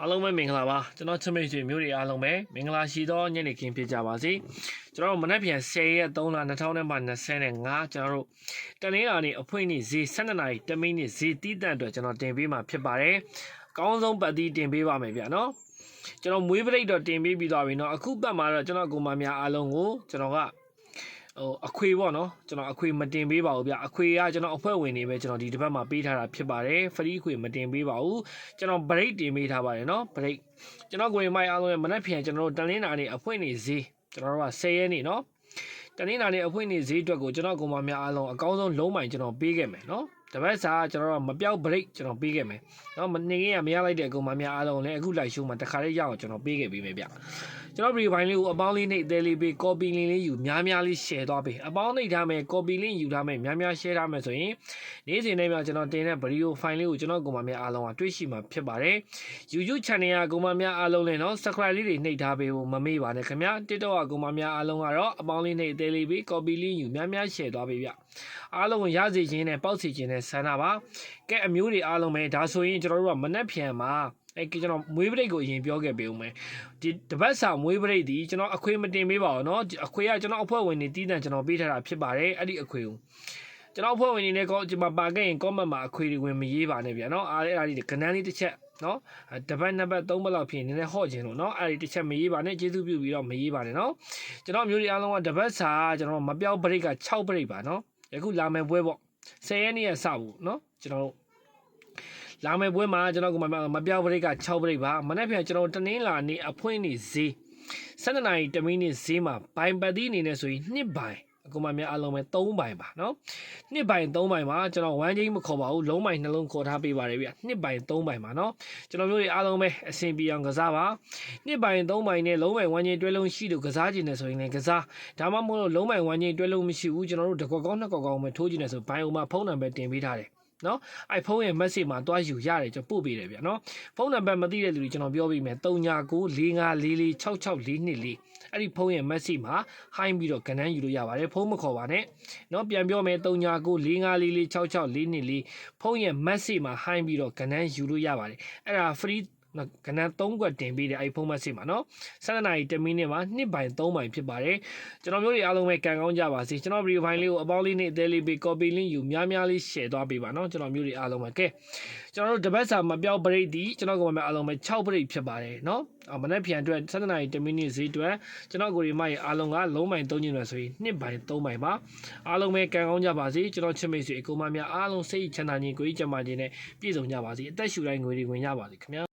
အားလုံးပဲမင်္ဂလာပါကျွန်တော်ချစ်မိတ်ဆွေမျိုးတွေအားလုံးပဲမင်္ဂလာရှိသောညနေခင်းဖြစ်ကြပါစေကျွန်တော်မနက်ဖြန်10ရက်3လ2025ကျွန်တော်တို့တနင်္လာနေ့အဖွင့်နေ့ဈေး12နာရီ10မိနစ်ဈေးတီးတန့်အတွက်ကျွန်တော်တင်ပေးမှာဖြစ်ပါတယ်အကောင်းဆုံးပတ်တီးတင်ပေးပါမယ်ဗျာနော်ကျွန်တော်မွေးပရိတ်တော့တင်ပေးပြီးသွားပြီနော်အခုပတ်မှာတော့ကျွန်တော်ကိုမများအားလုံးကိုကျွန်တော်ကအခွေပေါ့နော်ကျွန်တော်အခွေမတင်ပေးပါဘူးဗျအခွေကကျွန်တော်အဖွဲ့ဝင်နေပဲကျွန်တော်ဒီတစ်ပတ်မှာပေးထားတာဖြစ်ပါတယ်ဖရီးခွေမတင်ပေးပါဘူးကျွန်တော် break တင်ပေးထားပါတယ်နော် break ကျွန်တော်ကိုယ်မိုက်အားလုံးရဲ့မနက်ဖြန်ကျွန်တော်တို့တနင်္လာနေ့အဖွင့်နေဈေးကျွန်တော်တို့က10ရက်နေ့နော်တနင်္လာနေ့အဖွင့်နေဈေးအတွက်ကိုကျွန်တော်ကိုမများအားလုံးအကောင်းဆုံးလုံးမိုင်ကျွန်တော်ပေးခဲ့မယ်နော်တပတ်စာကျွန်တော်တို့မပြောက် break ကျွန်တော်ပေးခဲ့မယ်နော်မနေခင်ကမရလိုက်တဲ့ကိုမများအားလုံးလည်းအခုလိုက်ရှိုးမှာတခါလေးရအောင်ကျွန်တော်ပေးခဲ့ပေးမယ်ဗျကျွန်တော်ဗီဒီယိုဖိုင်လေးကိုအပေါင်းလေးနဲ့အသေးလေးပေး copy link လေးယူများများလေး share သွားပေးအပေါင်းနှိပ်ထားမယ် copy link ယူထားမယ်များများ share ထားမယ်ဆိုရင်နေ့စဉ်နဲ့ကျွန်တော်တင်တဲ့ဗီဒီယိုဖိုင်လေးကိုကျွန်တော်ကိုမများအားလုံးကတွေ့ရှိမှာဖြစ်ပါတယ် YouTube channel ကကိုမများအားလုံးလည်းနော် subscribe လေးတွေနှိပ်ထားပေးဖို့မမေ့ပါနဲ့ခင်ဗျာ TikTok ကကိုမများအားလုံးကတော့အပေါင်းလေးနဲ့အသေးလေးပေး copy link ယူများများ share သွားပေးဗျအားလုံးကိုရစေခြင်းနဲ့ပေါက်စီခြင်းနဲ့ဆန္ဒပါကဲအမျိုးတွေအားလုံးပဲဒါဆိုရင်ကျွန်တော်တို့ကမနက်ဖြန်မှာကျွန်တော်မွေးပရိတ်ကိုအရင်ပြောခဲ့ပေးဦးမယ်ဒီတပတ်စာမွေးပရိတ်ဒီကျွန်တော်အခွေမတင်ပေးပါဘူးเนาะအခွေကကျွန်တော်အဖွဲ့ဝင်တွေတီးတန့်ကျွန်တော်ပေးထားတာဖြစ်ပါတယ်အဲ့ဒီအခွေကိုကျွန်တော်အဖွဲ့ဝင်တွေနဲ့ဒီမှာပါခဲ့ရင် comment မှာအခွေတွေဝင်မရေးပါနဲ့ဗျာเนาะအဲ့ဒါလေးကဏ္ဍလေးတစ်ချက်เนาะတပတ်နှစ်ပတ်သုံးပတ်လောက်ဖြစ်နေတယ်ဟော့ခြင်းလို့เนาะအဲ့ဒီတစ်ချက်မရေးပါနဲ့ကျေးဇူးပြုပြီးတော့မရေးပါနဲ့เนาะကျွန်တော်မျိုးတွေအားလုံးကတပတ်စာကျွန်တော်မပြောက်ပရိတ်က6ပရိတ်ပါเนาะယခုလာမယ်ပွဲပေါ့10ရက်နေ့ရစဖို့เนาะကျွန်တော်လာမယ့်ပွဲမှာကျွန်တော်ကမပြောက်ပရိတ်က6ပရိတ်ပါမနေ့ပြန်ကျွန်တော်တနင်္လာနေ့အဖွင့်နေ့ဈေး12နာရီ10မိနစ်ဈေးမှာဘိုင်ပတ်သီးအနေနဲ့ဆိုရင်2ဘိုင်အခုမှများအလုံးပဲ3ဘိုင်ပါเนาะ2ဘိုင်3ဘိုင်မှာကျွန်တော်1ချင်းမခေါ်ပါဘူးလုံးဘိုင်နှလုံးခေါ်ထားပေးပါတယ်ဗျ2ဘိုင်3ဘိုင်ပါเนาะကျွန်တော်မျိုးတွေအားလုံးပဲအဆင်ပြေအောင်ကစားပါ2ဘိုင်3ဘိုင်နဲ့လုံးဘိုင်1ချင်းတွဲလုံးရှိလို့ကစားခြင်းနဲ့ဆိုရင်လည်းကစားဒါမှမဟုတ်လုံးဘိုင်1ချင်းတွဲလုံးမရှိဘူးကျွန်တော်တို့တကွက်ကောင်းနှစ်ကွက်ကောင်းပဲထိုးခြင်းနဲ့ဆိုဘိုင်အောင်မှာဖုန်းနံပါတ်တင်ပေးထားတယ်နော်အဲ့ဖုန်းရဲ့ message မှာတွားယူရတယ်ကျွန်တော်ပို့ပေးတယ်ဗျာနော်ဖုန်းနံပါတ်မသိတဲ့လူတွေကျွန်တော်ပြောပေးမယ်3994546424အဲ့ဒီဖုန်းရဲ့ message မှာ hi ပြီးတော့ကဏ္ဍယူလို့ရပါတယ်ဖုန်းမခေါ်ပါနဲ့နော်ပြန်ပြောမယ်3994546424ဖုန်းရဲ့ message မှာ hi ပြီးတော့ကဏ္ဍယူလို့ရပါတယ်အဲ့ဒါ freeကဏ္ဍ3ကွက်တင်ပေးတဲ့အဲ့ဖုန်းမက်ဆေ့မှာနော်12နာရီ10မိနစ်မှာ2ဘိုင်3ဘိုင်ဖြစ်ပါတယ်ကျွန်တော်မျိုးတွေအားလုံးပဲကံကောင်းကြပါစေကျွန်တော်ဗီဒီယိုဖိုင်လေးကိုအပေါင်းလေးနဲ့အသေးလေးပေး copy link ယူများများလေး share သွားပေးပါနော်ကျွန်တော်မျိုးတွေအားလုံးပဲကဲကျွန်တော်တို့တပတ်စာမပြောက်ပရိတ်ဒီကျွန်တော်ကမှအားလုံးပဲ6ပရိတ်ဖြစ်ပါတယ်နော်မနေ့ပြန်အတွက်12နာရီ10မိနစ်ဈေးအတွက်ကျွန်တော်ကိုရီမရဲ့အားလုံးကလုံးဘိုင်3ညင်ရဆိုရင်2ဘိုင်3ဘိုင်ပါအားလုံးပဲကံကောင်းကြပါစေကျွန်တော်ချစ်မိတ်ဆွေအကူမများအားလုံးစိတ်ချမ်းသာခြင်းကိုယ်ကြီးကျန်းမာခြင်းနဲ့ပြည့်စုံကြပါစေအသက်ရှူတိုင်းငွေတွေဝင်ကြပါစေခင်ဗျာ